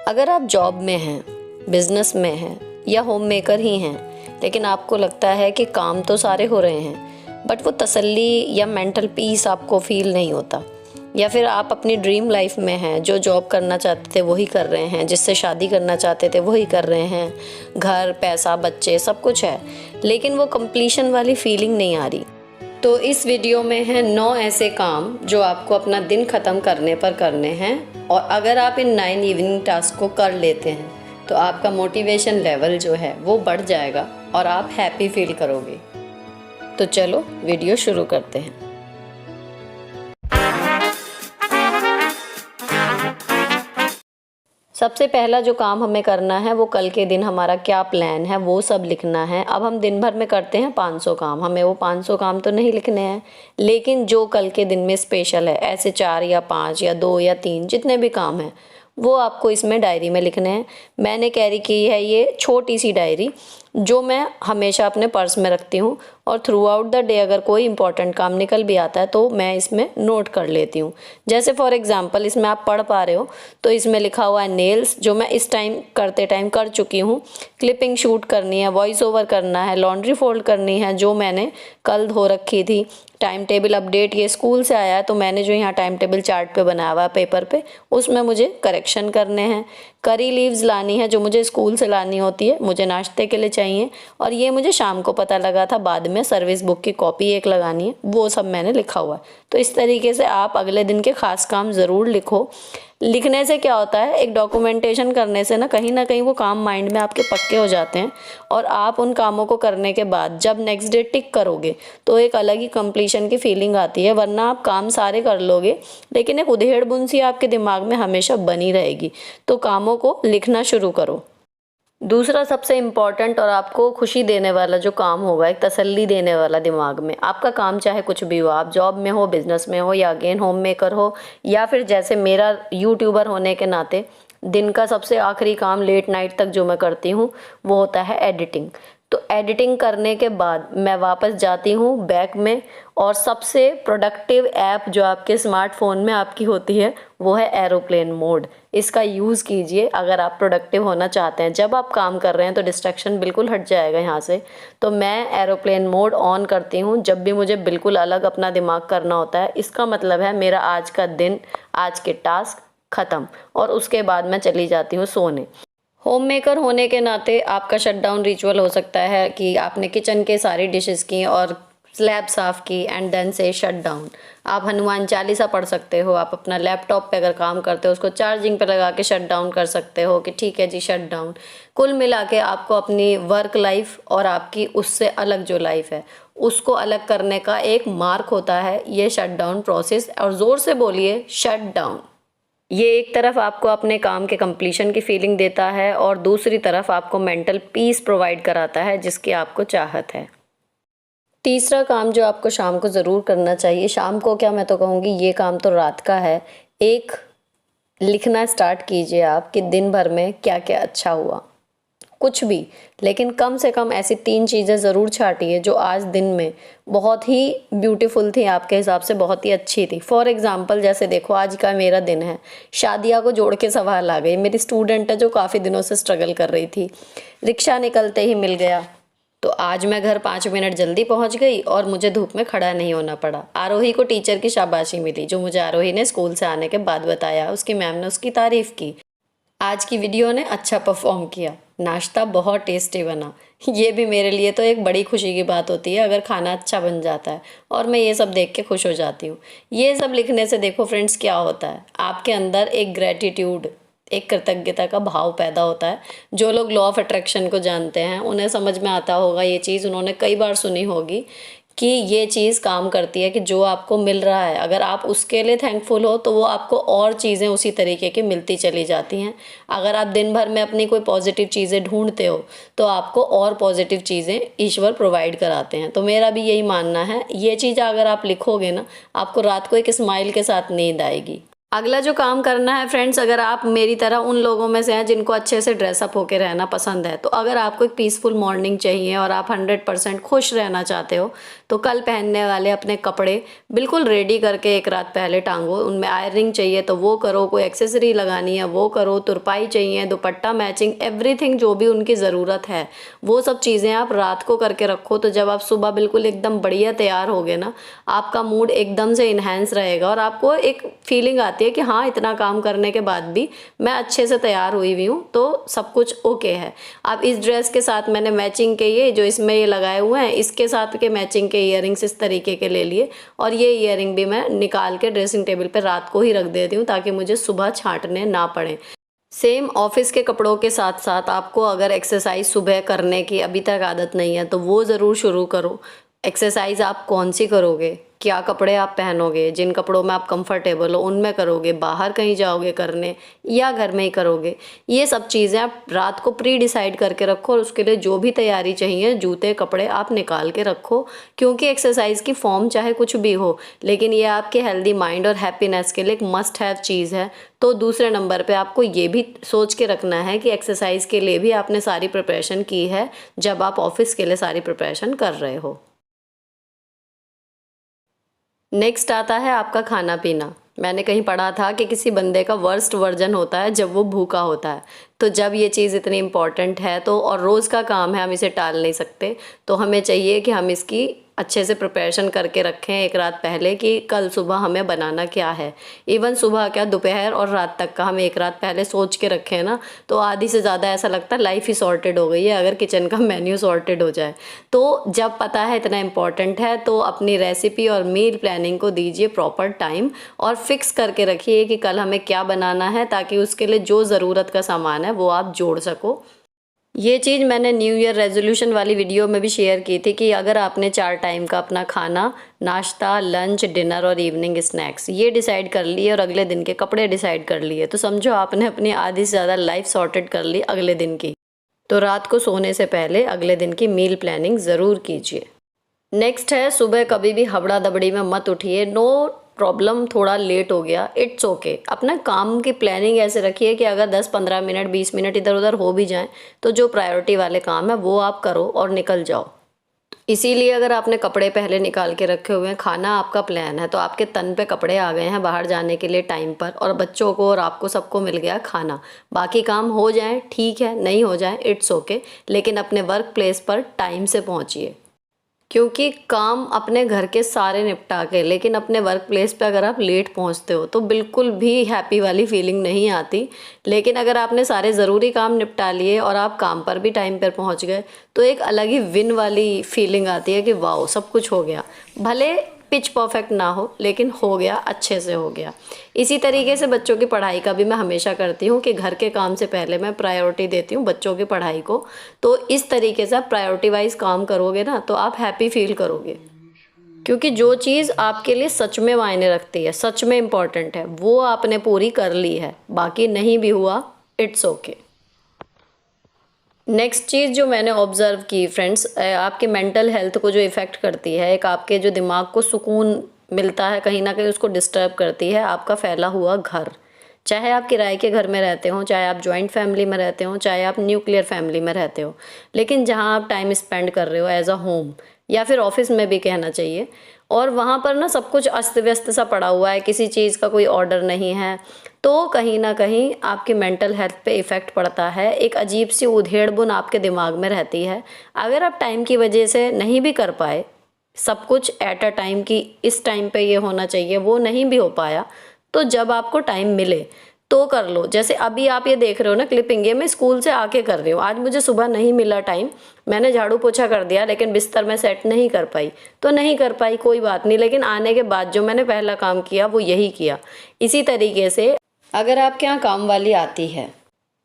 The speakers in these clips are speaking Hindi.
अगर आप जॉब में हैं, बिजनेस में हैं या होम मेकर ही हैं, लेकिन आपको लगता है कि काम तो सारे हो रहे हैं बट वो तसल्ली या मेंटल पीस आपको फील नहीं होता, या फिर आप अपनी ड्रीम लाइफ में हैं, जो जॉब करना चाहते थे वही कर रहे हैं, जिससे शादी करना चाहते थे वही कर रहे हैं, घर पैसा बच्चे सब कुछ है, लेकिन वो कंप्लीशन वाली फीलिंग नहीं आ रही। तो इस वीडियो में है 9 ऐसे काम जो आपको अपना दिन ख़त्म करने पर करने हैं, और अगर आप इन 9 इवनिंग टास्क को कर लेते हैं तो आपका मोटिवेशन लेवल जो है वो बढ़ जाएगा और आप हैप्पी फील करोगे। तो चलो वीडियो शुरू करते हैं। सबसे पहला जो काम हमें करना है वो कल के दिन हमारा क्या प्लान है वो सब लिखना है। अब हम दिन भर में करते हैं 500 काम, हमें वो 500 काम तो नहीं लिखने हैं, लेकिन जो कल के दिन में स्पेशल है, ऐसे 4 या 5 या 2 या 3 जितने भी काम हैं वो आपको इसमें डायरी में लिखने हैं। मैंने कैरी की है ये छोटी सी डायरी, जो मैं हमेशा अपने पर्स में रखती हूँ, और थ्रू आउट द डे अगर कोई इंपॉर्टेंट काम निकल भी आता है तो मैं इसमें नोट कर लेती हूँ। जैसे फॉर एग्जांपल इसमें आप पढ़ पा रहे हो तो इसमें लिखा हुआ है नेल्स, जो मैं इस टाइम करते टाइम कर चुकी हूँ, क्लिपिंग शूट करनी है, वॉइस ओवर करना है, लॉन्ड्री फोल्ड करनी है जो मैंने कल धो रखी थी, टाइम टेबल अपडेट ये स्कूल से आया है तो मैंने जो यहाँ टाइम टेबल चार्ट पे बनाया हुआ है पेपर पे, उसमें मुझे करेक्शन करने हैं, करी लीव्स लानी है जो मुझे स्कूल से लानी होती है, मुझे नाश्ते के लिए चाहिए, और ये मुझे शाम को पता लगा था, बाद में सर्विस बुक की कॉपी एक लगानी है, वो सब मैंने लिखा हुआ है। तो इस तरीके से आप अगले दिन के खास काम ज़रूर लिखो। लिखने से क्या होता है, एक डॉक्यूमेंटेशन करने से ना कहीं वो काम माइंड में आपके पक्के हो जाते हैं, और आप उन कामों को करने के बाद जब नेक्स्ट डे टिक करोगे तो एक अलग ही कंप्लीशन की फीलिंग आती है। वरना आप काम सारे कर लोगे लेकिन एक उधेड़ बुन सी आपके दिमाग में हमेशा बनी रहेगी। तो कामों को लिखना शुरू करो। दूसरा सबसे इम्पॉर्टेंट और आपको खुशी देने वाला जो काम होगा, एक तसल्ली देने वाला दिमाग में, आपका काम चाहे कुछ भी हो, आप जॉब में हो, बिजनेस में हो, या अगेन होम मेकर हो, या फिर जैसे मेरा यूट्यूबर होने के नाते दिन का सबसे आखिरी काम लेट नाइट तक जो मैं करती हूँ वो होता है एडिटिंग। तो एडिटिंग करने के बाद मैं वापस जाती हूँ बैक में, और सबसे प्रोडक्टिव ऐप जो आपके स्मार्टफोन में आपकी होती है वो है एरोप्लेन मोड। इसका यूज़ कीजिए अगर आप प्रोडक्टिव होना चाहते हैं। जब आप काम कर रहे हैं तो डिस्ट्रैक्शन बिल्कुल हट जाएगा यहाँ से। तो मैं एरोप्लेन मोड ऑन करती हूँ जब भी मुझे बिल्कुल अलग अपना दिमाग करना होता है। इसका मतलब है मेरा आज का दिन, आज के टास्क ख़त्म, और उसके बाद मैं चली जाती हूँ सोने। होम मेकर होने के नाते आपका शटडाउन रिचुअल हो सकता है कि आपने किचन के सारी डिशेस की और स्लैब साफ़ की एंड देन से शट डाउन। आप हनुमान चालीसा पढ़ सकते हो, आप अपना लैपटॉप पे अगर काम करते हो उसको चार्जिंग पे लगा के शट डाउन कर सकते हो कि ठीक है जी शट डाउन। कुल मिला के आपको अपनी वर्क लाइफ और आपकी उससे अलग जो लाइफ है उसको अलग करने का एक मार्क होता है ये शट डाउन प्रोसेस। और ज़ोर से बोलिए शट डाउन। ये एक तरफ आपको अपने काम के कंप्लीशन की फीलिंग देता है और दूसरी तरफ आपको मेंटल पीस प्रोवाइड कराता है जिसकी आपको चाहत है। तीसरा काम जो आपको शाम को ज़रूर करना चाहिए, शाम को क्या मैं तो कहूँगी ये काम तो रात का है, एक लिखना स्टार्ट कीजिए आप कि दिन भर में क्या क्या अच्छा हुआ, कुछ भी, लेकिन कम से कम ऐसी 3 चीज़ें ज़रूर छाटिए जो आज दिन में बहुत ही ब्यूटीफुल थी, आपके हिसाब से बहुत ही अच्छी थी। फॉर एग्जांपल जैसे देखो आज का मेरा दिन है, शादिया को जोड़ के सवाल आ गई। मेरी स्टूडेंट है जो काफ़ी दिनों से स्ट्रगल कर रही थी, रिक्शा निकलते ही मिल गया, तो आज मैं घर 5 मिनट जल्दी पहुंच गई और मुझे धूप में खड़ा नहीं होना पड़ा। आरोही को टीचर की शाबाशी मिली, जो मुझे आरोही ने स्कूल से आने के बाद बताया, उसकी मैम ने उसकी तारीफ़ की। आज की वीडियो ने अच्छा परफॉर्म किया, नाश्ता बहुत टेस्टी बना। ये भी मेरे लिए तो एक बड़ी खुशी की बात होती है अगर खाना अच्छा बन जाता है, और मैं ये सब देख के खुश हो जाती हूँ। ये सब लिखने से देखो फ्रेंड्स क्या होता है, आपके अंदर एक ग्रेटिट्यूड, एक कृतज्ञता का भाव पैदा होता है। जो लोग लॉ ऑफ अट्रैक्शन को जानते हैं उन्हें समझ में आता होगा ये चीज़, उन्होंने कई बार सुनी होगी कि ये चीज़ काम करती है कि जो आपको मिल रहा है अगर आप उसके लिए थैंकफुल हो तो वो आपको और चीज़ें उसी तरीके की मिलती चली जाती हैं। अगर आप दिन भर में अपनी कोई पॉजिटिव चीज़ें ढूंढते हो तो आपको और पॉजिटिव चीज़ें ईश्वर प्रोवाइड कराते हैं। तो मेरा भी यही मानना है, ये चीज़ अगर आप लिखोगे ना, आपको रात को एक स्माइल के साथ नींद आएगी। अगला जो काम करना है फ्रेंड्स, अगर आप मेरी तरह उन लोगों में से हैं जिनको अच्छे से ड्रेसअप होकर रहना पसंद है, तो अगर आपको एक पीसफुल मॉर्निंग चाहिए और आप 100% खुश रहना चाहते हो तो कल पहनने वाले अपने कपड़े बिल्कुल रेडी करके एक रात पहले टांगो। उनमें आयरनिंग चाहिए तो वो करो, कोई एक्सेसरी लगानी है वो करो, तुरपाई चाहिए, दुपट्टा मैचिंग, एवरीथिंग जो भी उनकी ज़रूरत है वो सब चीज़ें आप रात को करके रखो। तो जब आप सुबह बिल्कुल एकदम बढ़िया तैयार होगे ना, आपका मूड एकदम से इन्हेंस रहेगा और आपको एक फीलिंग आती है कि हाँ, इतना काम करने के बाद भी मैं अच्छे से तैयार हुई हुई हूँ, तो सब कुछ ओके है। अब इस ड्रेस के साथ मैंने मैचिंग के ये जो इसमें ये लगाए हुए हैं, इसके साथ के मैचिंग के इयररिंग्स इस तरीके के ले लिए और ये इयररिंग भी मैं निकाल के ड्रेसिंग टेबल पे रात को ही रख देती हूँ ताकि मुझे सुबह छांटने ना पड़े। सेम ऑफिस के कपड़ों के साथ साथ आपको अगर एक्सरसाइज सुबह करने की अभी तक आदत नहीं है तो वो ज़रूर शुरू करो। एक्सरसाइज आप कौन सी करोगे, क्या कपड़े आप पहनोगे, जिन कपड़ों में आप कंफर्टेबल हो उनमें करोगे, बाहर कहीं जाओगे करने या घर में ही करोगे, ये सब चीज़ें आप रात को प्री डिसाइड करके रखो और उसके लिए जो भी तैयारी चाहिए, जूते कपड़े आप निकाल के रखो। क्योंकि एक्सरसाइज की फॉर्म चाहे कुछ भी हो, लेकिन ये आपके हेल्दी माइंड और हैप्पीनेस के लिए एक मस्ट हैव चीज़ है। तो दूसरे नंबर पे आपको ये भी सोच के रखना है कि एक्सरसाइज के लिए भी आपने सारी प्रिपरेशन की है जब आप ऑफिस के लिए सारी प्रिपरेशन कर रहे हो। नेक्स्ट आता है आपका खाना पीना। मैंने कहीं पढ़ा था कि किसी बंदे का वर्स्ट वर्जन होता है जब वो भूखा होता है। तो जब ये चीज़ इतनी इम्पॉर्टेंट है तो और रोज़ का काम है, हम इसे टाल नहीं सकते, तो हमें चाहिए कि हम इसकी अच्छे से प्रिपरेशन करके रखें एक रात पहले कि कल सुबह हमें बनाना क्या है। इवन सुबह क्या, दोपहर और रात तक का हम एक रात पहले सोच के रखें ना, तो आधी से ज़्यादा ऐसा लगता है लाइफ ही सॉर्टेड हो गई है अगर किचन का मेन्यू सॉर्टेड हो जाए। तो जब पता है इतना इम्पॉर्टेंट है तो अपनी रेसिपी और मील प्लानिंग को दीजिए प्रॉपर टाइम और फिक्स करके रखिए कि कल हमें क्या बनाना है, ताकि उसके लिए जो ज़रूरत का सामान है वो आप जोड़ सको। ये चीज़ मैंने न्यू ईयर रेजोल्यूशन वाली वीडियो में भी शेयर की थी कि अगर आपने 4 टाइम का अपना खाना, नाश्ता, लंच, डिनर और इवनिंग स्नैक्स ये डिसाइड कर लिए और अगले दिन के कपड़े डिसाइड कर लिए, तो समझो आपने अपनी आधी से ज़्यादा लाइफ सॉर्टेड कर ली अगले दिन की। तो रात को सोने से पहले अगले दिन की मील प्लानिंग ज़रूर कीजिए। नेक्स्ट है, सुबह कभी भी हबड़ा दबड़ी में मत उठिए। नो प्रॉब्लम, थोड़ा लेट हो गया, इट्स ओके। अपना काम की प्लानिंग ऐसे रखिए कि अगर 10-15 मिनट 20 मिनट इधर उधर हो भी जाएं तो जो प्रायोरिटी वाले काम है वो आप करो और निकल जाओ। इसीलिए अगर आपने कपड़े पहले निकाल के रखे हुए हैं, खाना आपका प्लान है, तो आपके तन पे कपड़े आ गए हैं बाहर जाने के लिए टाइम पर, और बच्चों को और आपको सबको मिल गया खाना। बाकी काम हो जाए ठीक है, नहीं हो जाए इट्स ओके, लेकिन अपने वर्क प्लेस पर टाइम से पहुंचिए। क्योंकि काम अपने घर के सारे निपटा के, लेकिन अपने वर्क प्लेस पे अगर आप लेट पहुंचते हो तो बिल्कुल भी हैप्पी वाली फीलिंग नहीं आती। लेकिन अगर आपने सारे ज़रूरी काम निपटा लिए और आप काम पर भी टाइम पर पहुंच गए तो एक अलग ही विन वाली फीलिंग आती है कि वाओ सब कुछ हो गया। भले पिच परफेक्ट ना हो लेकिन हो गया, अच्छे से हो गया। इसी तरीके से बच्चों की पढ़ाई का भी मैं हमेशा करती हूँ कि घर के काम से पहले मैं प्रायोरिटी देती हूँ बच्चों की पढ़ाई को। तो इस तरीके से आप प्रायोरिटी वाइज काम करोगे ना तो आप हैप्पी फील करोगे, क्योंकि जो चीज़ आपके लिए सच में मायने रखती है, सच में इम्पॉर्टेंट है, वो आपने पूरी कर ली है। बाकी नहीं भी हुआ इट्स ओके। नेक्स्ट चीज़ जो मैंने ऑब्ज़र्व की फ्रेंड्स, आपके मेंटल हेल्थ को जो इफ़ेक्ट करती है, एक आपके जो दिमाग को सुकून मिलता है कहीं ना कहीं उसको डिस्टर्ब करती है, आपका फैला हुआ घर। चाहे आप किराए के घर में रहते हो, चाहे आप जॉइंट फैमिली में रहते हो, चाहे आप न्यूक्लियर फैमिली में रहते हो, लेकिन जहाँ आप टाइम स्पेंड कर रहे हो एज अ होम या फिर ऑफिस में भी कहना चाहिए, और वहाँ पर ना सब कुछ अस्त व्यस्त सा पड़ा हुआ है, किसी चीज़ का कोई ऑर्डर नहीं है, तो कहीं ना कहीं आपकी मेंटल हेल्थ पे इफ़ेक्ट पड़ता है। एक अजीब सी उधेड़ बुन आपके दिमाग में रहती है। अगर आप टाइम की वजह से नहीं भी कर पाए सब कुछ एट अ टाइम की इस टाइम पे ये होना चाहिए, वो नहीं भी हो पाया, तो जब आपको टाइम मिले तो कर लो। जैसे अभी आप ये देख रहे हो ना क्लिपिंग, ये मैं स्कूल से आके कर रही हूँ। आज मुझे सुबह नहीं मिला टाइम, मैंने झाड़ू पोछा कर दिया लेकिन बिस्तर में सेट नहीं कर पाई, तो नहीं कर पाई कोई बात नहीं, लेकिन आने के बाद जो मैंने पहला काम किया वो यही किया। इसी तरीके से अगर आपके यहाँ काम वाली आती है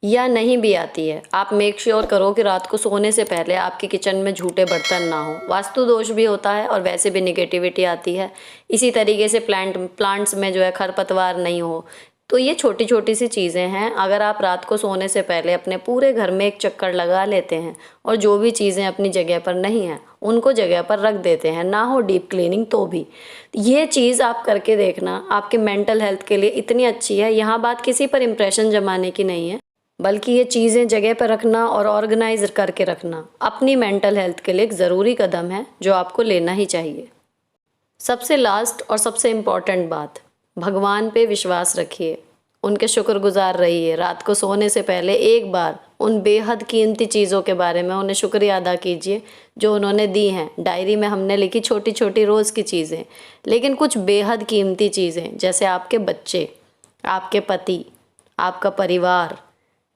या नहीं भी आती है, आप मेक श्योर करो कि रात को सोने से पहले आपके किचन में झूठे बर्तन ना हो। वास्तु दोष भी होता है और वैसे भी निगेटिविटी आती है। इसी तरीके से प्लांट्स में जो है खरपतवार नहीं हो। तो ये छोटी छोटी सी चीज़ें हैं, अगर आप रात को सोने से पहले अपने पूरे घर में एक चक्कर लगा लेते हैं और जो भी चीज़ें अपनी जगह पर नहीं हैं उनको जगह पर रख देते हैं, ना हो डीप क्लीनिंग तो भी, ये चीज़ आप करके देखना, आपके मेंटल हेल्थ के लिए इतनी अच्छी है। यहाँ बात किसी पर इम्प्रेशन जमाने की नहीं है, बल्कि ये चीज़ें जगह पर रखना और ऑर्गेनाइज करके रखना अपनी मेंटल हेल्थ के लिए एक ज़रूरी कदम है जो आपको लेना ही चाहिए। सबसे लास्ट और सबसे इम्पॉर्टेंट बात, भगवान पे विश्वास रखिए, उनके शुक्रगुजार रहिए। रात को सोने से पहले एक बार उन बेहद कीमती चीज़ों के बारे में उन्हें शुक्रिया अदा कीजिए जो उन्होंने दी हैं। डायरी में हमने लिखी छोटी छोटी रोज़ की चीज़ें, लेकिन कुछ बेहद कीमती चीज़ें जैसे आपके बच्चे, आपके पति, आपका परिवार,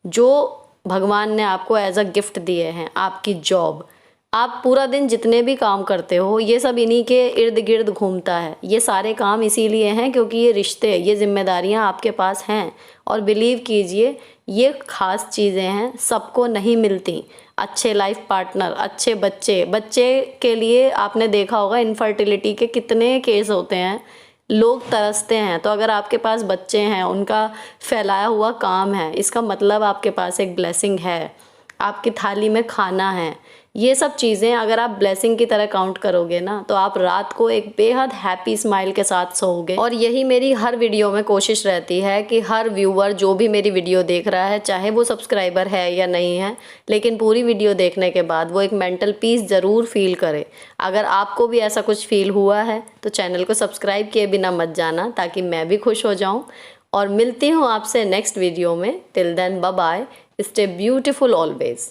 जो भगवान ने आपको एज अ गिफ्ट दिए हैं, आपकी जॉब, आप पूरा दिन जितने भी काम करते हो ये सब इन्हीं के इर्द गिर्द घूमता है। ये सारे काम इसीलिए हैं क्योंकि ये रिश्ते, ये जिम्मेदारियां आपके पास हैं। और बिलीव कीजिए ये खास चीज़ें हैं, सबको नहीं मिलती। अच्छे लाइफ पार्टनर, अच्छे बच्चे, बच्चे के लिए आपने देखा होगा इनफर्टिलिटी के कितने केस होते हैं, लोग तरसते हैं। तो अगर आपके पास बच्चे हैं, उनका फैलाया हुआ काम है, इसका मतलब आपके पास एक ब्लेसिंग है, आपकी थाली में खाना है। ये सब चीज़ें अगर आप ब्लेसिंग की तरह काउंट करोगे ना तो आप रात को एक बेहद हैप्पी स्माइल के साथ सोओगे। और यही मेरी हर वीडियो में कोशिश रहती है कि हर व्यूअर जो भी मेरी वीडियो देख रहा है, चाहे वो सब्सक्राइबर है या नहीं है, लेकिन पूरी वीडियो देखने के बाद वो एक मेंटल पीस ज़रूर फील करे। अगर आपको भी ऐसा कुछ फील हुआ है तो चैनल को सब्सक्राइब किए बिना मत जाना, ताकि मैं भी खुश हो जाऊँ। और मिलती हूँ आपसे नेक्स्ट वीडियो में। Till then bye bye, stay beautiful always.